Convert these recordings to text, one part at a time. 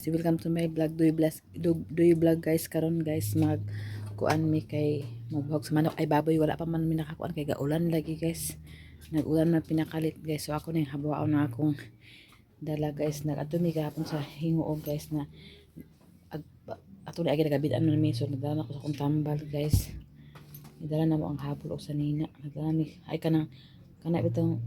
So, welcome to my vlog. Do you vlog guys karon guys mag kuan mi kay maghog sa manok ay baboy wala pa man mi nakakuan kay gaulan lagi guys. Nag-ulan man pinakalit guys. So ako ning habuaw na akong dala guys. Nag-ato mi gahapon sa hinguog guys na ato ni agi nagabitan na mi so nagdala ko sa akong tambal guys. Nagdala na mo ang hapon og sanina. Nagdala mi ay kana bitong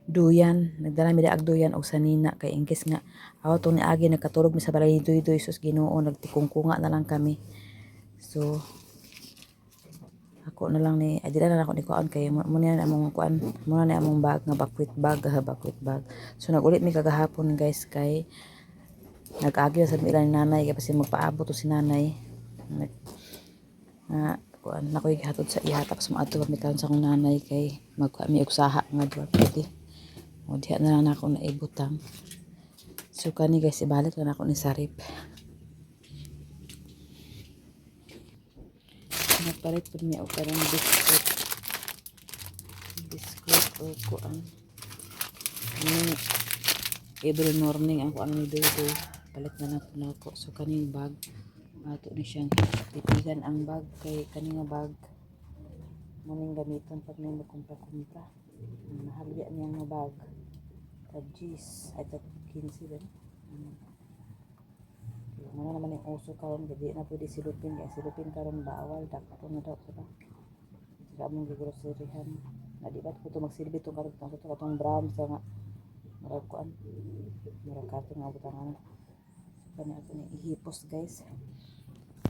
duyan, nagdala mi daag duyan og sanina kay ingkes nga aw to ni agi nagkatulog mi sa balay duy sus Ginoo nagtikungkunga na lang kami. So ako na lang ni adira na ako ni kuan kay mo na among kuan mo na among bag nga bakwit bag. So nagulit mi kagahapon guys kay nag-agi sa ilang nanay kay kasi magpaabot to si nanay. Kuan nakoy gihatod sa iya tapos moadto kami karon sa akong nanay kay magkuan mi og saha nga duwa pwede. O diha na lang ako naibutang. So kani guys ibalik na ako ni sarip. Nagpalit po niya o parang biscuit o kuan. Every morning ako ang nidoy palit na lang po na ako. So kaning bag ato ni siyang titigan ang bag kay kaning bag maning gamiton pag may magkumpra mahalya niya nga bag tagis ay tag 15 ba ano naman yung uso karon gadi na pwede silupin kaya silupin karon bawal dapat na daw sa ba sila mong gigroceryhan na di ba ko to magsilbi to karon to katong brown sa nga murag kuan murag kato nga butangan so kani ato ni ihipos guys.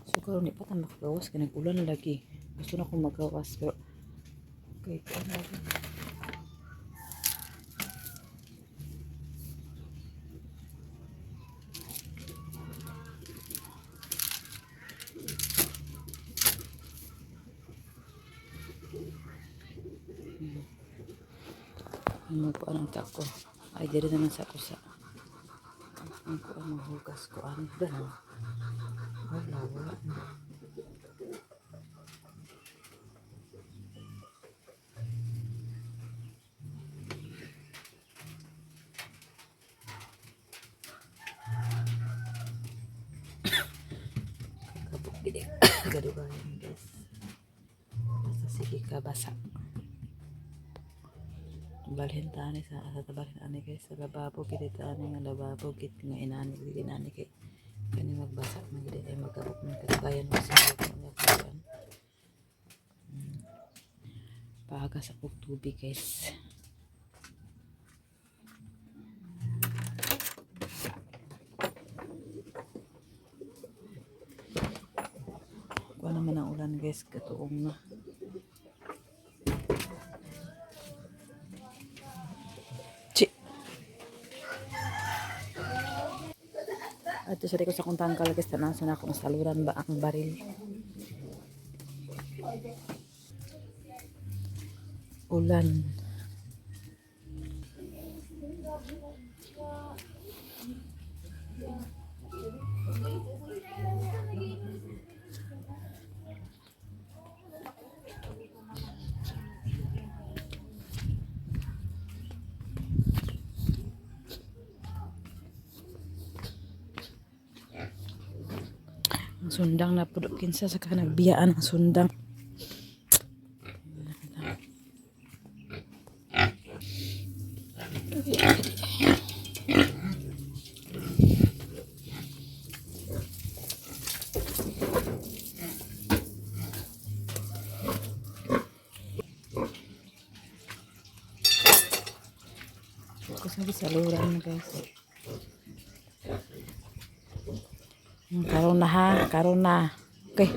So karon di pa ta makagawas kay nag-ulan na lagi gusto na akong magawas pero okay kuan lagi magkuan ang tako ay diri na lang sa kusa ang kuan mahugas kuan ba wala kabuk gid gadugayan guys basta sige ka basa balhin tani sa tabalhin ani guys sa lababo gid tani nga lababo gid nga inani kay kani magbasa man gid ay magkabuk man kagayan mo sa nga kuan paga sa tubig guys. Kuan naman ang ulan guys katuong na Ato sa ko sa kong tangkal guys tanasan ako ng saluran ba ang baril. Ulan. Ang sundang na pudok kinsa sa kanagbiyaan ang sundang. Ako sabi saluran guys. Karon na ha, karon na. Okay.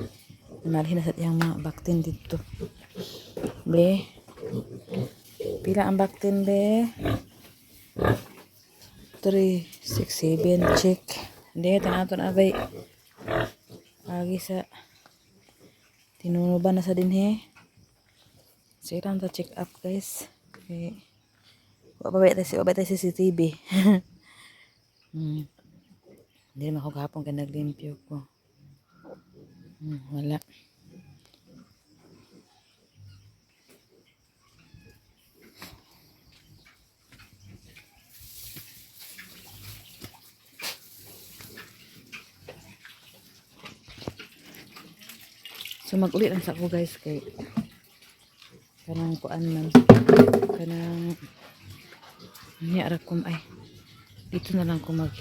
Nalhin na sa tiyang mga baktin dito. Be. Pila ang baktin be? 3, 6, 7, check. Hindi, tanaton abay. Agi sa tinunuban na sa dinhe. Siram ta check up guys. Okay. Wabay tayo CCTV. Hindi naman ako gahapon kaya naglimpyo ko. Wala. So mag-uli lang sa ako guys kay kanang kuan man kanang niya kum ay dito na lang ko mag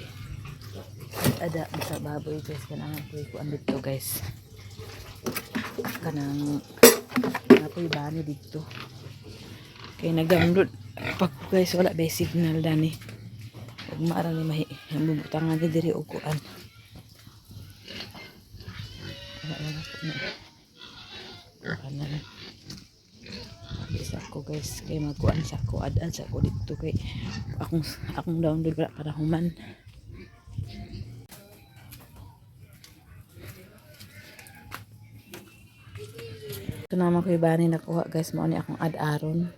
ada sa baboy guys kanang ko kuan dito guys kanang apoy bani dito kay nag-download pag guys wala ba signal dani ug maara ni mahi bubutangan diri og kuan wala ko na ana na bisa ko guys kay magkuan sa ko ad-ad sa ko dito kay akong download wala para human. Ito naman ko ibani nakuha guys mao ni akong ad-aron.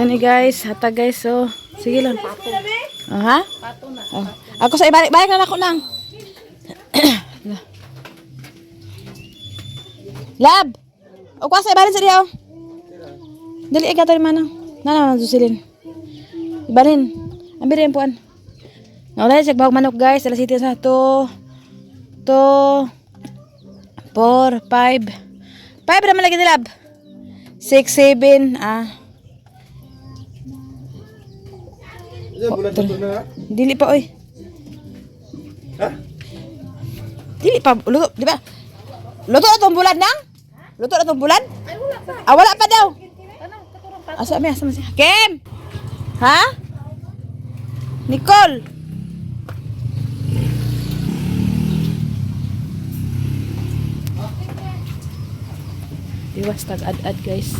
Yan guys, hata guys, so sige lang. Ha? Oh. Ako sa ibalik-balik na ako nang. Lab. O kwa sa ibalin sa diaw. Dali igata ni manang. Nana susilin. Ibalin. Ambirin puan. Nawala siya bahog manok guys, alas 7 sa 2 4 5 5 naman lagi ni Lab. 6 7 Dili pa oy. Ha? Dili pa luto, di ba? Luto na tong bulan nang? Luto na tong bulan? Ay wala pa. Wala pa daw. Asa mi asa man siya? Kim. Ha? Nicole. Diwas tag ad-ad guys.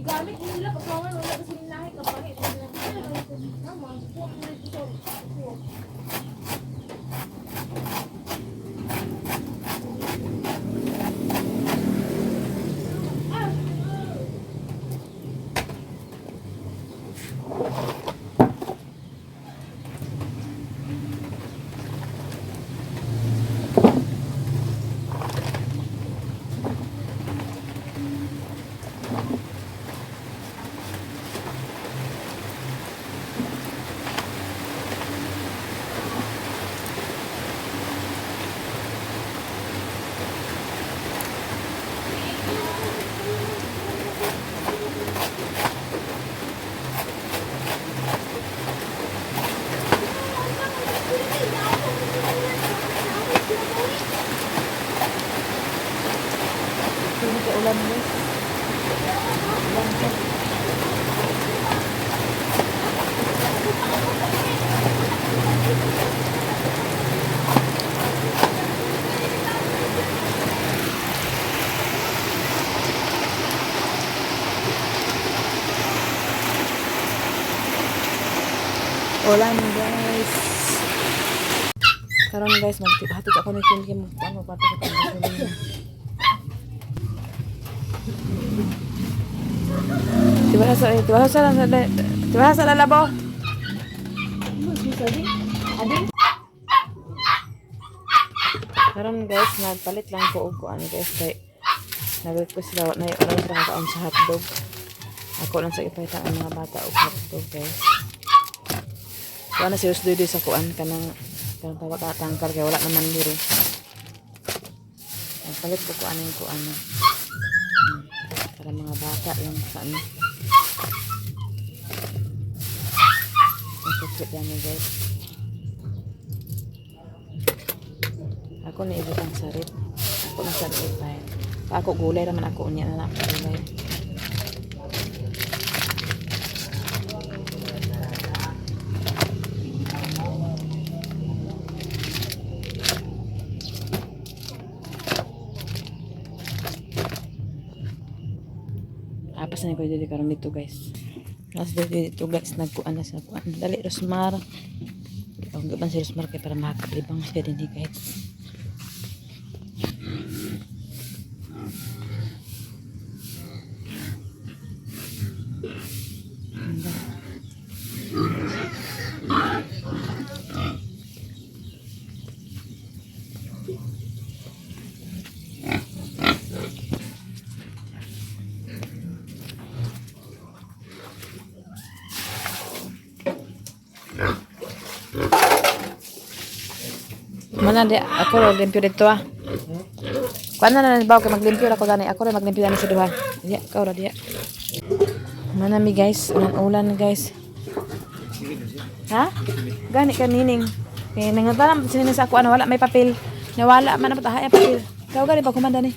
Gamit nila pagkawan wala kasi lahi kapangit. Ulan guys. Karon guys, maghatid ako ni Kim ano patakot ang gasolina. Tiba sa lalabo. Karon guys, nagpalit lang ko og kuan guys kay nag-request sila na oras ra kaon sa hotdog. Ako lang sa ipahita ang mga bata og hotdog guys. Kuan na serious dito sa kuan kanang tawag tangkar kay wala naman diri. Ang palit ko kuan yung kuan. Para mga bata yung saan. Ang sukit yan guys. Ako na ibig ang sarit. Ako na sarit pa. Ako gulay naman ako unya na ako gulay. Apas na ko dito karon dito guys. Nas dito guys nagkuan na sa kuan. Dali Rosmar. Ang gaban si Rosmar kay para makakabang siya din guys. Mana dia ako limpyo dito ah. Kuan na bawo kay maglimpyo ako gani. Ako ra maglimpyo ani sa duha. Diya, ka ora diya. Mana mi guys, ulan guys. Ha? Gani kanining. Kay nangatanam sini sa ako ano wala may papel. Nawala man na ay papel. Kau gani pa kumanda ni.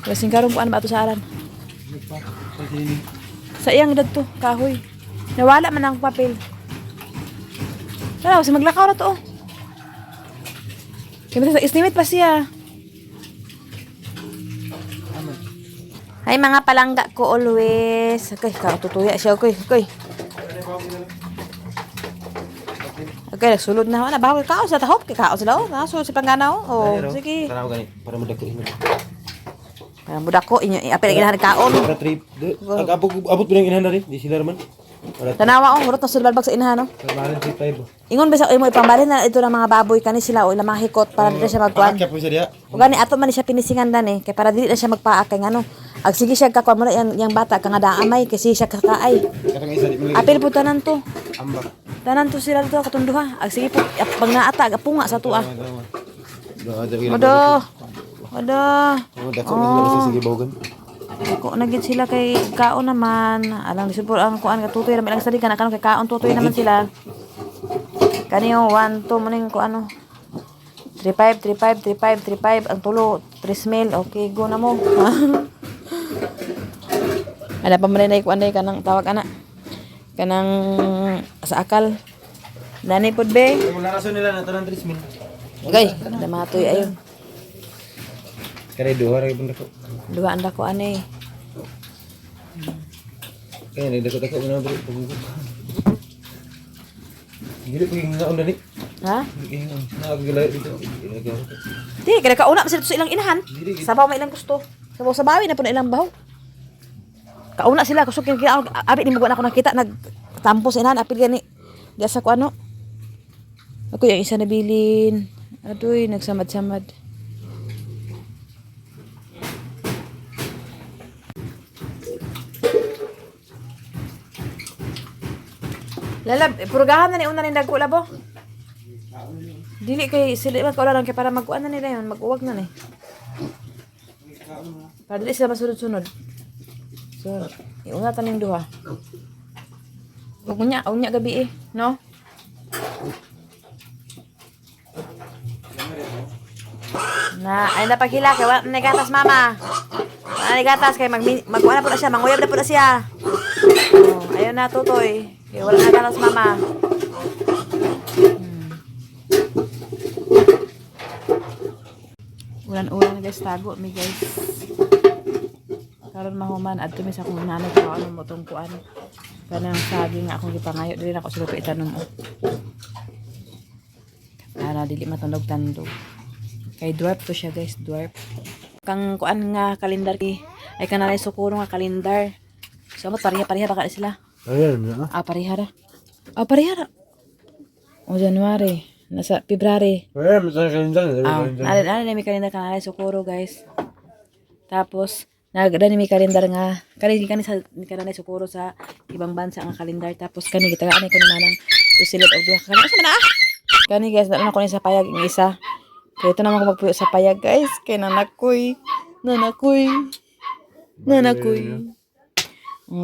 Kasing karon kuan ba to sa aran. Sa iyang dadto kahoy. Nawala man ang papel. Tara, si maglakaw ra to. Kaya sa estimate pa siya. Ay mga palangga ko always. Okay, tutuya siya. Okay. Okay, nagsulod na. Wala, bawal kaos sa tahop. Kaos na o. Kaos sa panggana o. Sige. Tanaw gani, para mudako inyo. Para mudako inyo. Apil ang inahan kaon. Para trip. Abot pinang inahan na rin. Di sila naman. Tanawa o. Hurot na sulbalbag sa inahan o. Kalmarin 3-5. Ingon bisa imo ipambalin na ito ng mga baboy kani sila o ilang mga hikot para dili siya magkuan. Kaya po siya diya. O gani ato man siya pinisingan dan kay para dili na siya magpaakay ngano. Ag sige siya kakuan mo na yang bata kang daamay kasi siya kakaay. Katong isa di mo Apil po tanan to. ambak. Tanan to sila dito katunduha. Ag sige po pag naata punga sa tuwa. Odo. Dako na sa sige bawgan. Ako nagit sila kay kaon naman. Alang disipur ang kuan ka tutoy naman lang sa dikan kay kaon tutoy naman sila. Kaniyo 1 2 muning ko ano 35 ang tulo 3,000 okay go na mo. Ada pa man kuan day kanang tawag ana kanang sa akal dani pud be Wala rason nila na tanan 3,000. okay kada matoy ayon Kare duha ra ibon dako. duha anda ko ani Kaya ni dako na diri pagugod. Dili paging ngaon dani. ha Nagagilay dito. di kada kauna sila sa ilang inahan sabaw may ilang gusto sabaw sabawi na pud ilang baho kauna sila kusog kin abi ni mo ako nakita nagtampo sa inahan apil gani di sa ko ano ako yung isa nabilin adoy nagsamad-samad. Lalab, purgahan na ni una ni dagko labo. Dili kay sila magkaularan kay para magkuan na nila yon, mag-uwag na ni. Para dili sila masunod-sunod. So, iuna ta ning duha. Unya gabi no? Na, ay napagila kay wala na gatas mama. Wala na gatas kay magkuan na po na siya, manguyab na po na siya. Oh, ayun na tutoy. Kaya wala na gatas mama. Ulan-ulan guys, tago mi guys. Karon mahuman adto mi sa kung nanay ko ano mo tong kuan. Kanang saging nga akong gipangayo dili na ako sila itanom. Para dili matunog tandog. Kay dwarf to siya guys, dwarf. Kang kuan nga kalendar ay kanalay sukuro nga kalendar. So mo pareha-pareha baka sila. Ayan na. Pareha ra. Pareha ra. O January, nasa February. Ayan, masaya kalendar. Nalala may kalendar kanalay sukuro guys. Tapos nagda ni kalendar nga kani sa kanalay sukuro sa ibang bansa nga kalendar. Tapos kani gitagaan ko ni manang susilit og duha kani asa man kani guys na ko ni sa payag ng isa. Kaya ito naman ko magpuyo sa payag guys. Kaya nanakoy.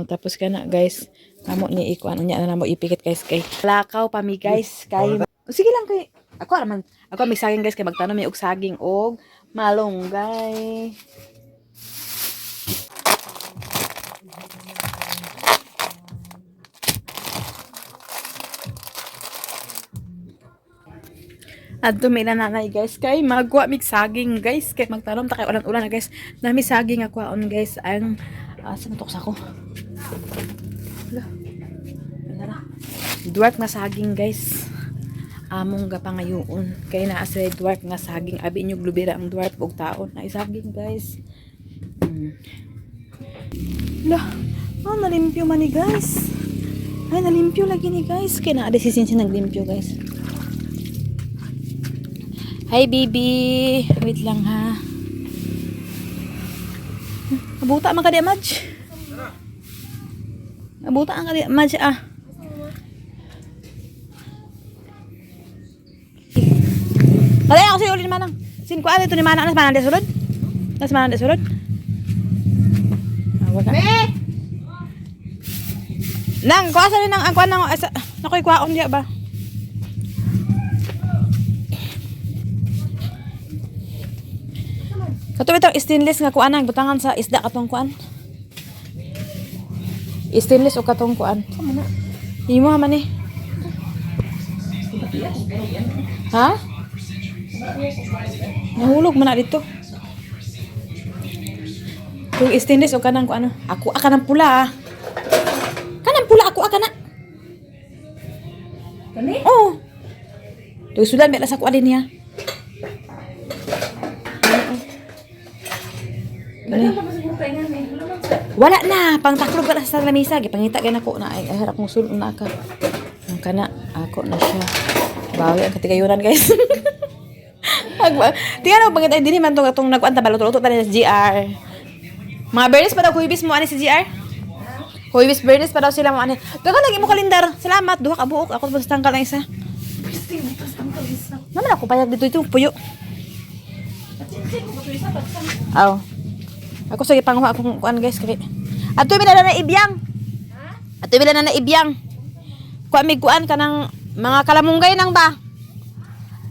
Tapos ka na guys. Namo ni ikuan unya na mo ipikit guys kay lakaw pa mi guys kay sige lang kay ako may saging guys kay magtanom mi og saging og malunggay. Adto may nanay guys kay magwa mig saging guys kay magtanom ta kay ulan-ulan na guys. Nami saging akwaon guys ang asa man to sa ko. Dwarf nga saging guys. Among gapangayoon kay naa sa dwarf nga saging abi inyo glubira ang dwarf og taon ay saging guys. Nalimpyo man ni guys. Ay nalimpyo lagi ni guys kay naa decision si naglimpyo guys. Hi baby, wait lang ha. Abuta man ka di Madge. Abuta ang ka di Madge Kaya ako sa'yo ulit manang. Sin ko ito ni manang. Nas manang di sulod? Nas manang di sulod? Awag ka. Nang, kuha sa rin ang kuha nang nakoy kuhaon diya ba? Kato ito, stainless nga kuan ang butangan sa isda katong kuan. Stainless o katong kuan. Imo man eh. Ha? Nahulog man na dito. Kung stainless o kanang kuan. Ako kanang pula. Kanang pula ako na. Kani? Oh. Tuig sudan bela sa kuan din niya. Wala na, pang taklog ka na sa lamisa, gipangita kay nako na ay harap mong sulod na ka. Ang kana ako na siya. Bawi ang katigayunan guys. Tingnan mo pangita dinhi man tong atong nagkuan ta baluto-luto ta sa GR. Mga bernes pa daw kuibis mo ani sa GR? Kuibis bernes pa daw sila mo ani. Dagan lagi mo kalendar. Salamat duha ka buok ako basta tangkal na isa. Naman ako payag dito ito puyo. Aw. Ako sige panguha akong kuan guys kay. Ato bila na ibiyang. Ato bila na ibiyang. Kuan mig kuan kanang mga kalamunggay nang ba?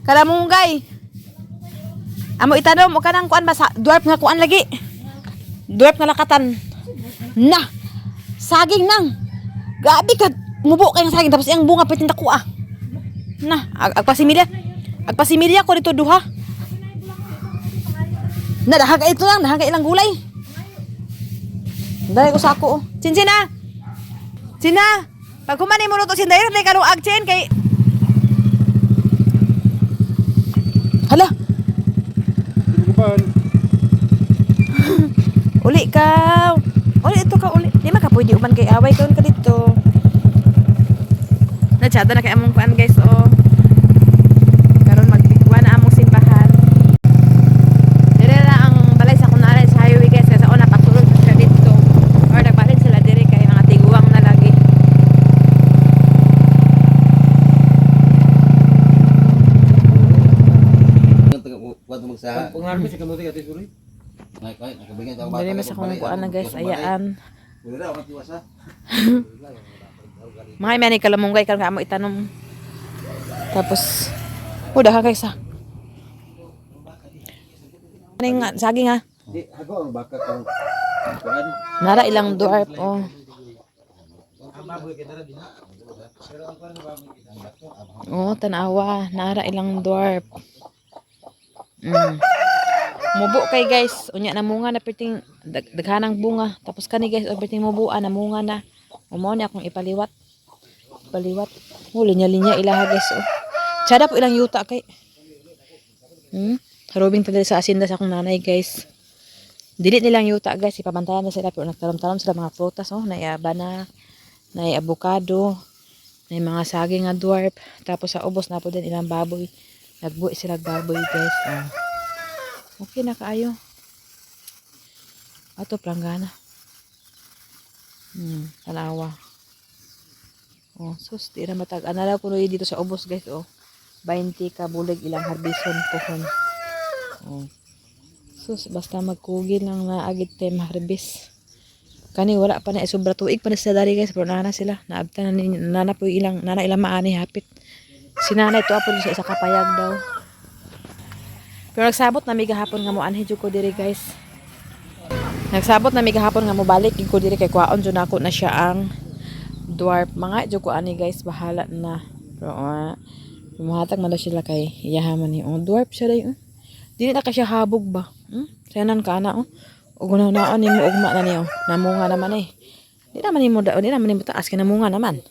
Kalamunggay. Amo itanom mo kanang kuan ba sa dwarf nga kuan lagi. Dwarf nga lakatan. Na. Saging nang. Gabi ka mubo kay nga saging tapos iyang bunga pitin dako Na, agpasimilya. Agpasimilya ko dito duha. Na dahaga ito lang, dahaga ilang gulay. Dali ko sa ako. Sinsina. Sina. Pag kumani mo luto sinday, dali ka agchin kay hala. Uli ka. Uli ito ka uli. Di man ka pwede uman kay away kaon ka dito. Nachata na kay among kuan guys karon magkuan na among simbahan. Dire na ang balay sa kunara sa highway guys kasi ona pasulod sa dito. Or nagbalid sila dire kay mga tiguang na lagi. Pangarap sa kamuti ati suri. Dire mas akong kuan na guys ayaan. Mga may ni kalamunggay karon ka mo itanom. Tapos udah ha guys ha. Ning saging ha. Di ako ang baka kang kuan. Nara ilang dwarf tanawa, nara ilang dwarf. Mubo kay guys, unya na munga na perting daghanang bunga. Tapos kani guys, perting mubuan na munga na. Umaw ni akong ipaliwat. Ipaliwat. Linya-linya ilaha guys. Oh. Tsada po ilang yuta kay. Harubing tanda sa asinda sa akong nanay guys. Dili nilang yuta guys. Ipabantayan na sila. Pero nagtalam-talam sila mga prutas. Oh. Nay banana. Nay avocado. Nay mga saging nga dwarf. Tapos sa ubos na po din ilang baboy. Nagbuhi sila baboy guys. Oh. Okay na kaayo. Ato planggana. Tanawa. Oh, sus, di na matag. Anala ko dito sa ubos guys, oh. 20 ka bulig ilang harbison pohon. Oh. Sus, basta magkugil lang na agit time harbis. Kani wala pa na sobra tuig pa na sila dari guys, pero nana sila. Naabta na ni nana po ilang maani hapit. Si nanay to apo sa isa kapayag daw. Pero nagsabot na mi gahapon nga mo anhi jud ko diri guys. Nagsabot na mi gahapon nga mo balik ko diri kay kwaon jud nako na siya ang dwarf mga jud ko ani guys bahala na. Pero muhatag man daw sila kay iyahaman ni dwarf siya day. Dili na ka siya habog ba? Sayanan ka na ug unaan ni mo ugma na niyo. Namunga naman eh. Di naman nimo taas kay namunga naman.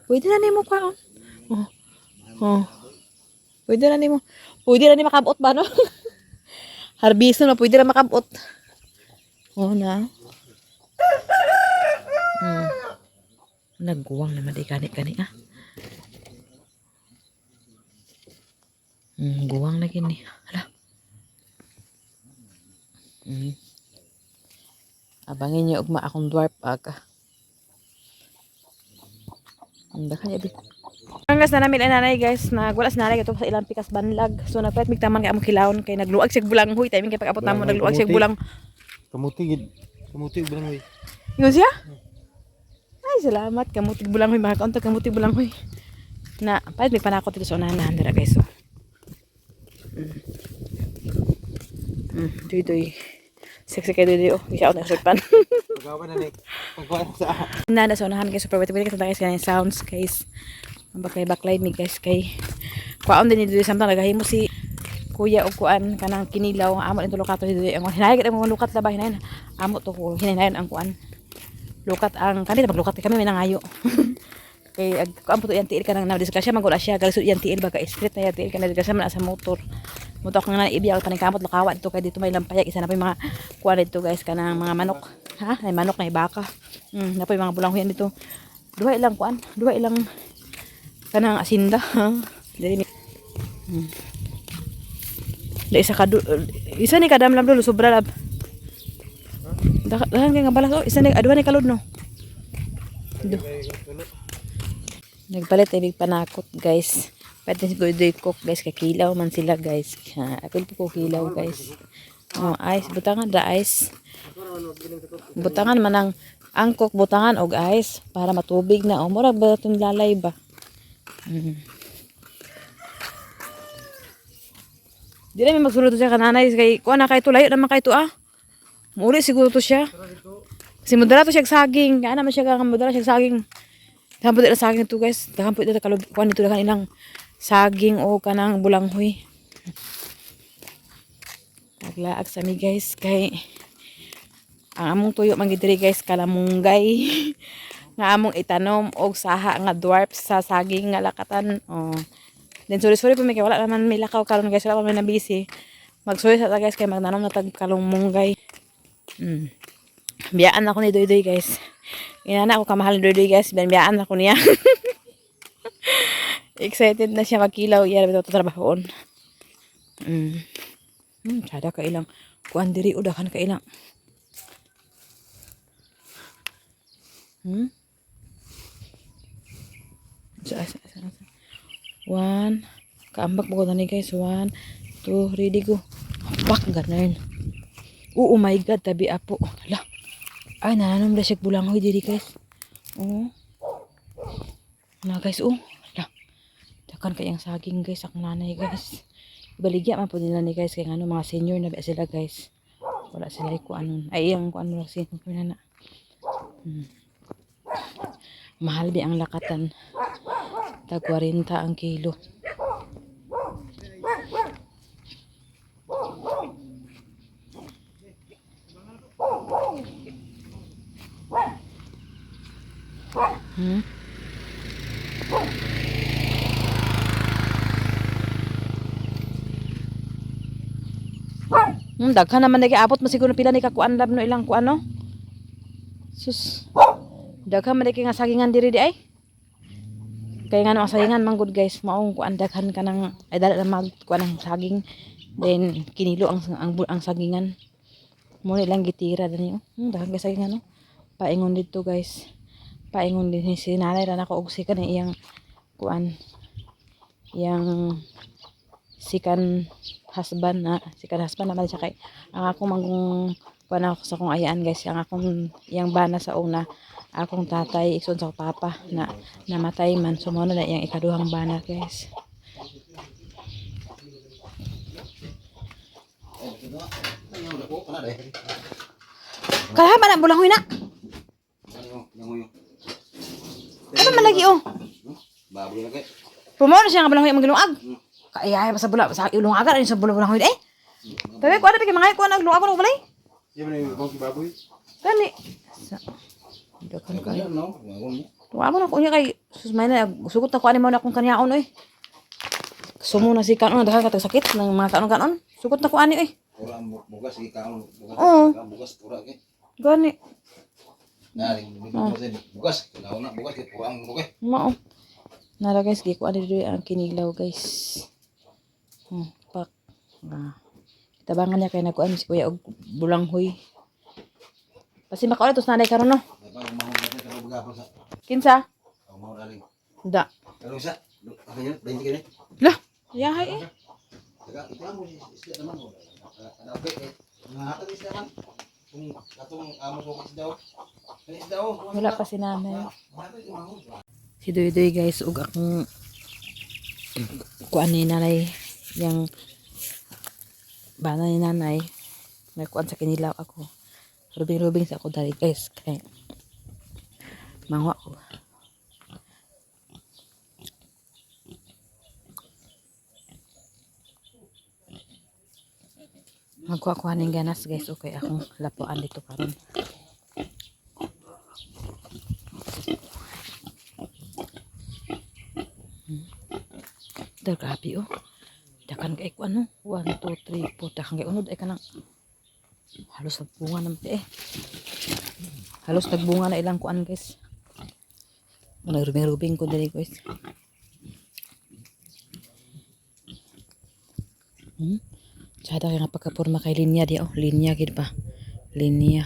Pwede na nimo kwaon. Pwede na nimo. Pwede na ni makabot ba no? Harbison na pwede na makabot. Na. Nagguwang naman di kani ah. Guwang lagi ni. Hala. Abangin niyo ugma akong dwarf aga. Dakan niya Hanggas na namin nanay guys, nagwala si nanay ito sa ilang pikas banlag. So nagpalit mig taman kay among kilawon kay nagluag siya bulanghoy timing kay pag-abot namo nagluag siya bulang. Kamuti bulanghoy. Ingon siya? Ay salamat kamuti bulanghoy mga kaunta kamuti bulanghoy. Na palit mig panakot dito sa unahan dira guys. So. Doy. Sexy kay doy. Isa na usapan. Pagawa na ni. Pagawa sa. Nana sa unahan guys, super wait guys kanang sounds guys. Baklay mi guys kay kwaon din dito samtang nagahimo si kuya og kuan kanang kinilaw amo ito lukat dito ang hinay kita mga lukat labay hinayon amo to ko hinayon ang kuan lukat ang kanila maglukat kami may nangayo kay ag kuan puto yan tiil kanang na diskusya magula siya galisod yan tiil baga street na yan tiil kanang diskusya man sa motor kang na ibiyaw paningkamot lakawan dito kay dito may lampayag isa na pa mga kuan dito guys kanang mga manok may manok na baka na pa mga bulanghoy dito duha ilang kuan duha ilang kanang asinda dili isa ni kadamlam dulo sobra lab dahan kay nga balas isa ni aduha ni kalod no nagpalit ibig panakot guys pwede siguro cook guys kay kilaw man sila guys apil po ko kilaw guys ice butangan ice butangan man ang cook butangan og ice para matubig na murag ba itong lalay ba. Di na may magsulod to siya kananay kay kuha na kay to layo naman kay to Muli siguro to siya. Kasi mudala to siya saging. Kaya naman siya kang mudala siya saging. Dahan po dito saging ito guys. Dahan po dito kalod kuha nito dahan ilang saging o kanang bulanghoy. Naglaag sa mi guys kay ang among tuyo mangidiri guys kalamunggay. Nga among itanom og saha nga dwarf sa saging nga lakatan. Then sorry po may kay wala naman may lakaw karon guys wala pa may nabisi. Magsuyo sa ta guys kay magnanom na tag kalungmunggay. Biyaan ako ni Doydoy guys. Inana ako kamahal ni Doydoy guys. Biyaan ako niya. Excited na siya magkilaw. Iya bitaw trabahoon. Sada ka ilang kuan diri udahan ka ilang. One. Kaambak mo ko na ni guys. 1, 2, ready go. Bak ganun. Oh my god, tabi apo. Hala. Ay, nananom na siya bulanghoy diri guys. Na guys, hala. Dakan kayang saging guys, akong nanay guys. Baligya man po nila ni guys, kaya ano, mga senior na ba sila guys. Wala sila ko anon. Ay, yung ko ano lang senior ko na. Mahal bi ang lakatan. Tag 40 ang kilo. Hmm? Daghan naman nag-aabot masiguro pila ni kakuan lab no ilang kuan no. Sus. Daghan man nga sagingan diri di ay. Kaya nga no ang sagingan man good guys, maong kuan daghan ka ng ay dala na mag kuan ng saging. Then kinilo ang sagingan. Mo nilang gitira dani oh. Daghan ka sagingan no. Paingon dito guys. Paingon din si nanay ra nako og si kan iyang kuan. Iyang sikan husband naman siya kay ang akong manggung kuan ako sa akong ayaan guys, ang akong iyang bana sa una akong tatay igsoon sa papa na namatay man sumono na iyang ikaduhang bana guys. Kalahan man ang bulangoy na. Ano man lagi oh? Baboy na kay. Pumono siya nga bulangoy ang giluag. Kaya sa bula sa ilungagan ani sa bulangoy eh. Tabi ko ana pigi mga ko nagluag ko balay. Yan man yung baboy. Kani. Dakan kay. Tuwa mo na ko niya kay susmay na sugot na ko ani mo na akong kanyaon oy. Sumo na si kanon dahil katag sakit ng mga kanon. Sugot na ko ani oy. Pura ang bugas si kaon bugas. Oo. Bugas pura kay. Gani. Naring bugas, launa bugas kay pura ang bugas. Mao. Nara guys, gi ko ani diri ang kinilaw guys. Pak. Tabangan niya kay nagkuan si kuya og bulanghoy. Pasi makaon tos nanay karon no. Kinsa? Da. Kalau sa, kanya 20 kini. Lah, yahay eh. Taga ito mo siya naman mo. Ano okay eh. Nakata ni naman. Kung katong amo ko kasi daw. Kani daw. Wala pa si nanay. Si Doy guys ug akong kuan ni nanay yang bana ni nanay may kuan sa kinilaw ako. Rubing sa ako dari guys kay mangwa ko. Magkuha-kuha ng ganas guys. Okay, akong lapuan dito karon. Grabe oh. Dakan kay ko ano? 1, 2, 3, 4. Dakan kay unod ay kanang halos nagbunga naman eh. Halos nagbunga na ilang kuan guys. Nagrubing-rubing ko dali guys. Sada kay nga pagkapurma kay linya di oh. Linya gid pa. Linya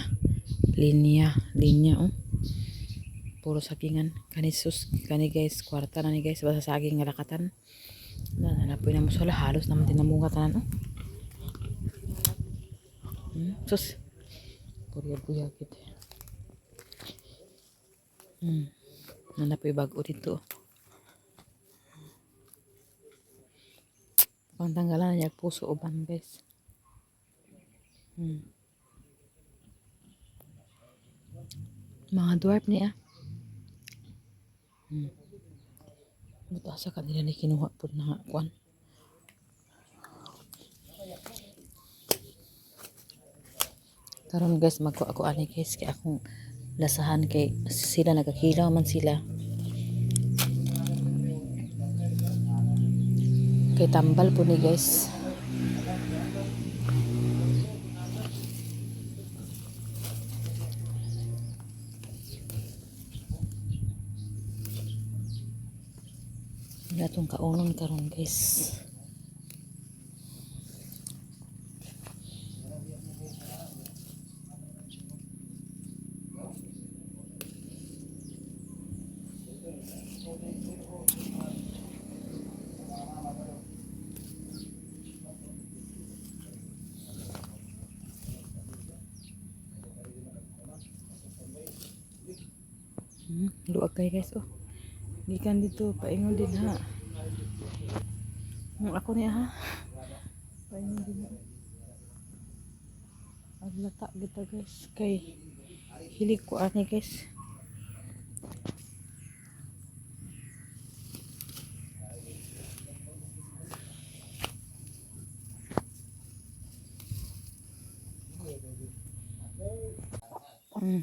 oh. Puro sagingan. Kani sus, kani guys, kwarta na ni guys basta saging nga lakatan. Nanapoy na mo sala halos naman tinamunga tanan oh. Sus. Purya-purya gid. Nanapoy bago dito. Pantanggalan niya puso uban guys. Mga dwarf niya. Buta sa kanila ni kinuha po na kuan. Karon guys magko ako ani guys kay akong lasahan kay sila nagakilaw man sila. Kay tambal po ni guys. Gatong kaunang karon guys. Luwag kayo guys oh. Gikan dito paingon din ha. Ako niya ha. Paingon din ha. Aglata kita guys kay hilig ko ani guys.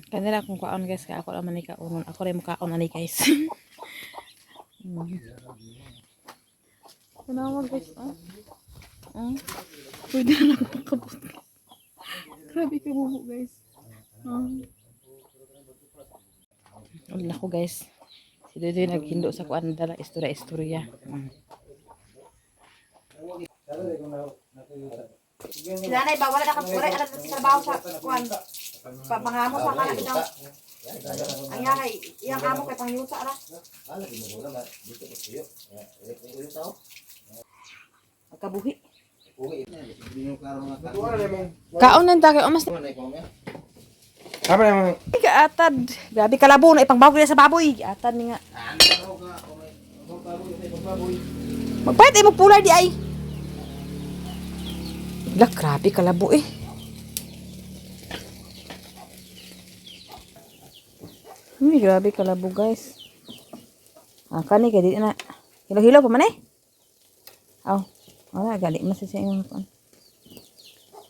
Kanila kung kaon guys, kaya ako naman ni kaunon. Ako rin makaon ani guys. Tanawa guys, pwede na nakakabot. Grabe ka bubo guys. Wala ko guys. Si Dodoy naghindo sa kuan dala istorya-istorya. Sila na iba, wala na kang pura, alam na trabaho sa kuan. Pangamo sa kanan daw. Ang yakay, iyang amo kay pangyusa ra. Magkabuhi. Uwi. Kaon nang tagay o mas Apa namang atad. Grabe kalabo na ipang baboy na sa baboy. Atad ni nga. Magpahit ay magpular di ay. Lah, grabe kalabo eh. Grabe kalabo guys. Kani kay di na. Hilo-hilo pa man eh. Aw, wala gali mas sa imong kon.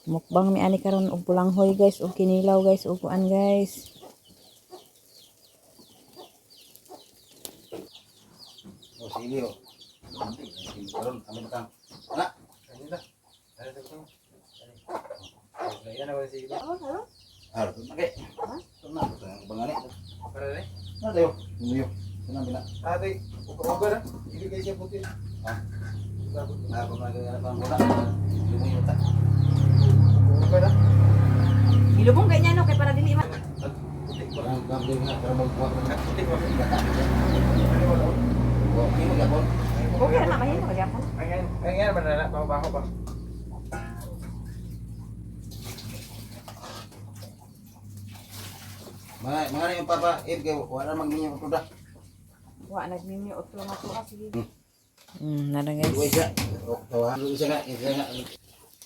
Mukbang mi ani karon og pulanghoy guys, og kinilaw guys, og kuan guys. Oh, sige oh. Karon kami matang. Ana. kanina? Ano sa gusto mo? Yan ako sige. Ah, okay. Tuna, bangani. Para rin. Ano tayo? Muyo. Tuna bila. Ate, uga na. Ibigay siya puti. Ah. Nah, pemagana pamula. Lumayo ta. Uga na. Ilubong kay nyano kay para dili man. Parang gamble nga para magkuha ng Puti mo. Ano wala? Wa kini magyapon. Okay na mahimo kay gyapon. Ayan man na baho pa. Mga yung papa, kay wala magminyo ko da. Wa nagninyo otro nga tuwa sige. Nara guys. Uwi siya. Tawa. Isa nga.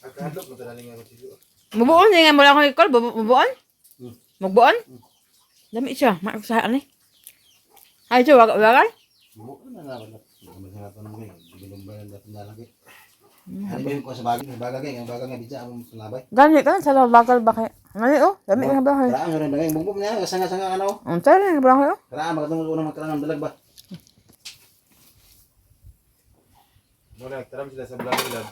Agkadlok mo talaling ako sige. Mubuon nga mo lang ko ikol, mubuon? Magbuon? Dami siya, mausahan ni. Ay, siya wag. Bukan na wala. Mahirapan ng gay. Binumbayan na lagi. Ano ba yung ko sa bagay? Bagay nga bija ang labay. Gani ka sa bagal ba kay? Ngali oh, dami nga ba? Karaan rin bagay. Bumbum niya. Sanga ano. Tara nga ba kayo? Karaan magandang unang magkaraan ng dalag ba? Muna, taram sila sa Blanilab.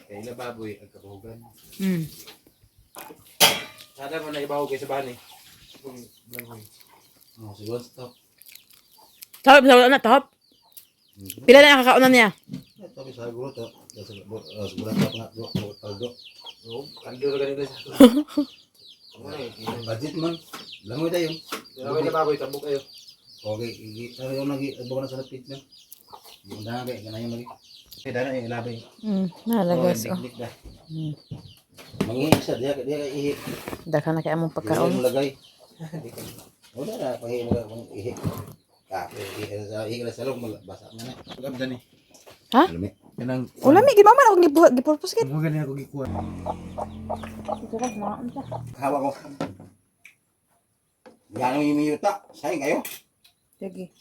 Kaya ila baboy, agkabuhugan. Sada mo na ibaho kayo sa bani. Kung Blanhoy. Oh, siguro to. Tahop sa na tahop. Pila na kakaunan niya? Ito bisa guro to. Sebulan to nga do paldo. Oo, kandio na ganila siya. Budget man. Langoy tayo. Dalawa na baboy, tabok kayo. Okay, ano yung nag-ibo na sa lapit na. Yung dana kay ganayon lagi. Kay dana yung ilabay. Nala guys oh. Dik da. Mangi isa dia kay ihi. Daghan na kay among Kaon pagkaon. lagay. Wala na pahi mo ihi. Kape ihi sa log basa na. Gabda ni. Ha? Lumi. Kanang Ulami gid mama ako gipurpos kit. mo ganin ako gikuha. Ito ka maon ta. Hawa ko. Yan yung yuta. Sayang kayo. Sige.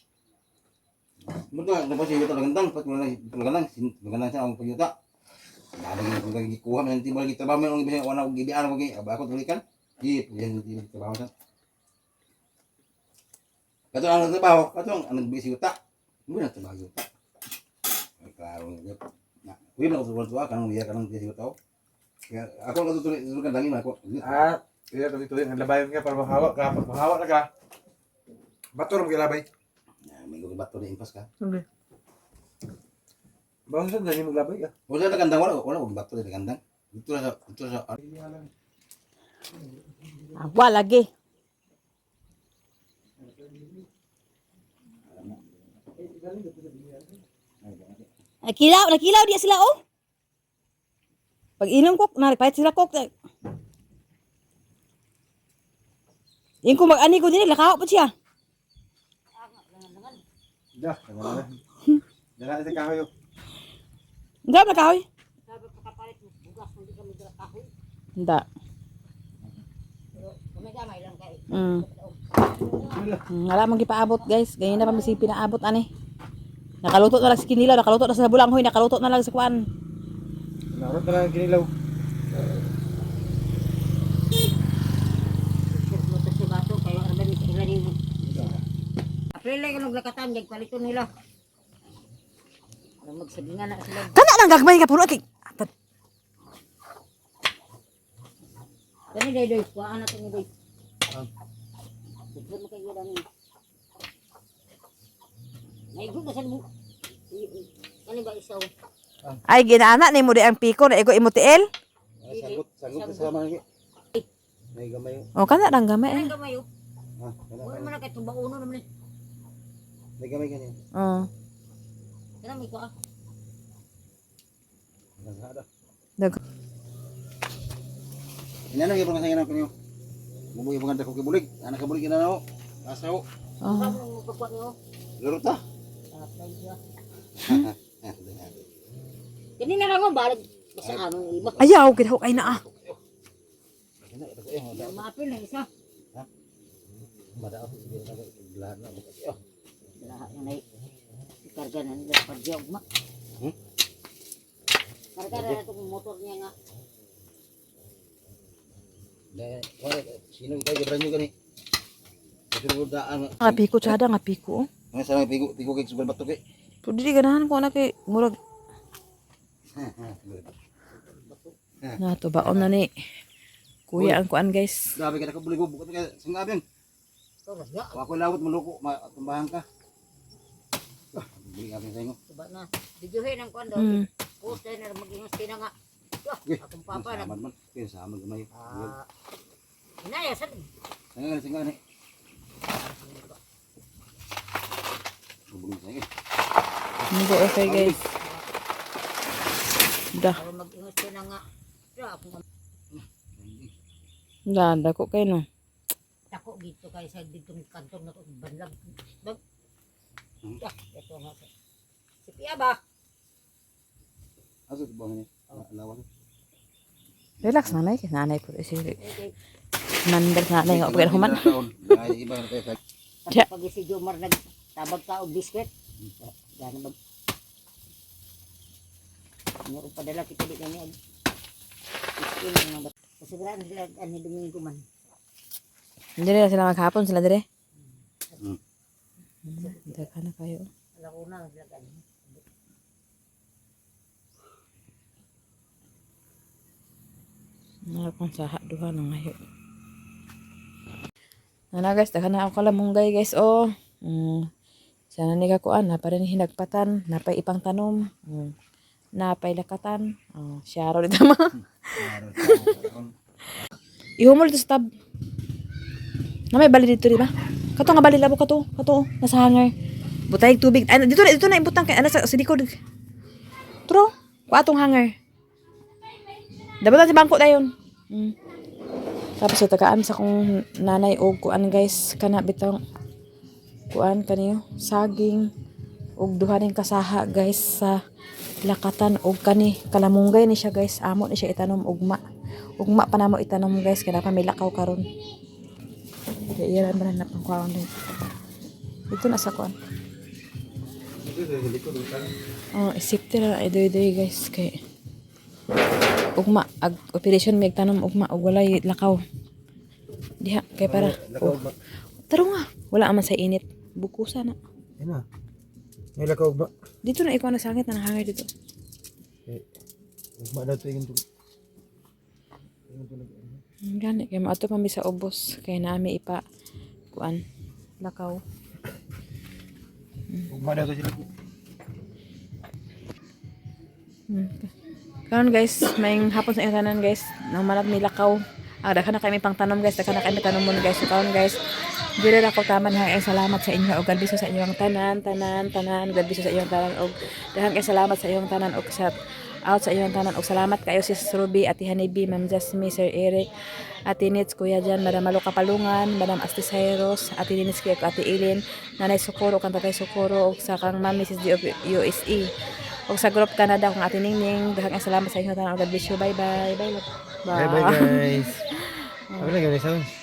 Betul, dapat sih yuta gantang, pat magandang siya ang yuta. Dami yung gikuha man nanti balik trabaho man ang bisa wana og gibian ko gi ako tulikan. Di puyan nanti trabaho sa. Kato ang trabaho, kato ang nagbisi yuta. Mo na trabaho yuta. Ay klaro nga. Na, uy na ko tuwa kanang biya kanang bisi yuta. Kaya ako natutulikan dangin ako. Ah, kaya kami tuloy ang labayan ka para mahawak ka. Pag mahawak na ka, bato rin labay. May bato na impas ka. Sige. Bawang saan dali maglabay ka? Wala na gandang wala bato na gandang. Ito sa Awa lagi. Nakilaw dia sila oh. Pag inom ko, naripahit sila kok. Yung kung mag-ani ko din, lakaw pa siya. Dah, tama na. Dala sa kahoy. Hindi na kahoy. Hindi. Wala mong gipaabot guys. Ganyan na pa may pinaabot ani. Nakaluto na lang sa kinilaw, nakaluto na sa bulanghoy, nakaluto na lang sa kuan. Narot na lang ang kinilaw. Si bato kay Malilay ka ng lakatan, gag palito nila. Ano magsagingan na sila. Tana lang gagmay ka puro kay. Kani day day, kuhaan natin ni day. Dito mo kayo dami. Naigo na sa mo. Kani ba isaw? Ay ginana ni mo di ang piko na igo imutiel. Sanggut sa sama lagi. May gamay. O kana lang gamay. Kani gamay yo. Ha, Wala man kay tumbauno naman ni. may gamay ganyan. Oh. Kana may kuha. Nagada. Dag. Inano yung pangasangan ko niyo. Mumoy mga dako kibulig. Anak kibulig na ako. Asaw. Oh. Ano pagkuha niyo? Laro ta. Tapay siya. Kani na lang mo balag basta ano ni iba. Ayaw gid ay na ah. Maapil na isa. Madaw lahat na bukas. Lahat na nay. Karga na nila padyaw ma. Karga na itong motor niya nga. Sino kayo gibran nyo gani? Pero daan. Nga piko tsada nga piko. Nga sa pigo kay subal batok eh. Pero di ganahan ko na kay murag na to baon na ni. Kuya ang kuan guys. Grabe ka nakabulig mo bukod ka sangabyan. Ito rasya. Ako lawot maluko matumbahan ka. Bulig abin sa inyo. Suba na. Videohin ang kuwan daw. Mm. Post na mag-ingas na nga. Akong papa na. Sama man. Kaya sama gamay. Inaya sa Sangan eh. Bulig sa inyo. Hindi okay guys. Dah. para mag-ingas na nga. Akong Dada ko kay no. tako dito kay sa ditong kantong na to banlag. Ito nga. Si Pia ba? Aso ba ni? Lawan. Relax nanay kay nanay po si Mandar nanay nga pagka human. Ay iba na tayo. Ya. Pag si Jomar nagtabag ka og biskwit. Gana mag Ano padala kita di kami. Biskwit nga ba? Kasigurado sila ani Domingo man. Hindi na sila maghapon sila dire. Hmm. Daka na kayo. Wala ko na sila kan. Nakakong saha duha na ngayon. Ano guys, daka na ako kalamunggay guys oh. Sana ni kakuan na para ni hinagpatan, napay ipang tanom. Napay lakatan. Siya ro dito ma. Ihumol dito sa tab. Na may bali dito di ba? Kato nga bali labo kato, nasa hanger. Butay tubig. Ay, dito na ibutang kay ana sa likod. Tro, kuatong hanger. Dapat si bangko dayon. Tapos ito tagaan sa kong nanay og kuan guys, kana bitang kuan kaniyo, saging og duha ning kasaha guys sa lakatan og kani kalamunggay ni siya guys. Amo ni siya itanom ugma. Ugma pa namo itanom guys kaya pa may lakaw karon. Kaya iyan man na pang kuan din. Ito na sa kuan. Isipte na idoy guys kay ugma ag operation mig tanom ugma og walay lakaw. Diha kay para. Taro nga, wala man sa init. Bukusa na. Ina. May lakaw ba? Dito na ikaw na sangit na nahangay dito. Ugma daw to ingin to. Gani kay maato pa mi sa ubos kay naami ipa kuan lakaw. Ugma daw to sila. Karon guys, may hapon sa inyong tanan guys. Nang manat mi lakaw. Daka na kami pang tanom guys, daka na kami tanom mon guys. So karon guys, dili ra ko taman ha salamat sa inyo og galbiso sa inyong tanan, galbiso sa inyong tanan og daghang salamat sa inyong tanan og sa out sa inyong tanan og salamat kayo sis Ruby, Ate Hanibi, Ma'am Jasmine, Sir Eric, Ate Nits, Kuya Jan, Madam Maluka Palungan, Madam Astis Jairos, Ate Dennis Kaya, Ate Ilin, Nanay Socorro, kang Tatay Socorro, og sa kang Mami Sis of USA, og sa Group Canada, kang Ate Ningning, daghang salamat sa inyong tanan og God bless you. Bye bye. Bye. Bye bye guys. Apa lagi ni sound?